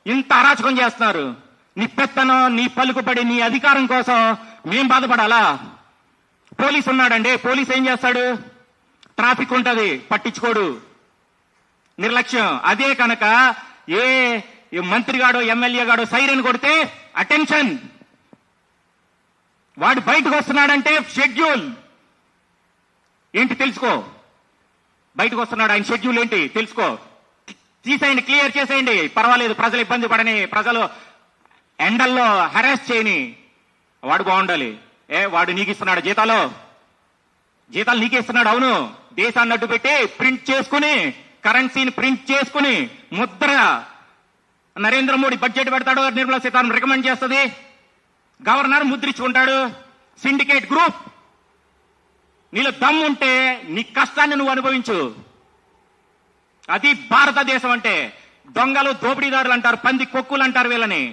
ఇంత అరాచకం చేస్తున్నారు. నీ పెత్తనం, నీ పలుకుబడి, నీ అధికారం కోసం మేం బాధపడాలా? పోలీసు ఉన్నాడండి, పోలీసు ఏం చేస్తాడు? ట్రాఫిక్ ఉంటది, పట్టించుకోడు, నిర్లక్ష్యం. అదే కనుక ఏ మంత్రిగాడో ఎమ్మెల్యేగాడో సైరన్ కొడితే అటెన్షన్, వాడు బయటకు వస్తున్నాడంటే షెడ్యూల్ ఏంటి తెలుసుకో. బయటకు వస్తున్నాడు, ఆయన షెడ్యూల్ ఏంటి తెలుసుకో, తీసేయండి, క్లియర్ చేసేయండి, పర్వాలేదు, ప్రజలు ఇబ్బంది పడని, ప్రజలు ఎండల్లో హెరాస్ చేయని. వాడు బాగుండాలి. వాడు నీకు ఇస్తున్నాడు జీతాలు నీకే ఇస్తున్నాడు. అవును, దేశాన్ని అడ్డు పెట్టి ప్రింట్ చేసుకుని, కరెన్సీని ప్రింట్ చేసుకుని, ముద్ర నరేంద్ర మోడీ బడ్జెట్ పెడతాడు, నిర్మలా సీతారామన్ రికమెండ్ చేస్తుంది, గవర్నర్ ముద్రించుకుంటాడు, సిండికేట్ గ్రూప్. నీలో దమ్ము ఉంటే నీ కష్టాన్ని నువ్వు అనుభవించు. అది భారతదేశం అంటే. దొంగలు, దోపిడీదారులు అంటారు, పంది కొక్కులు అంటారు వీళ్ళని.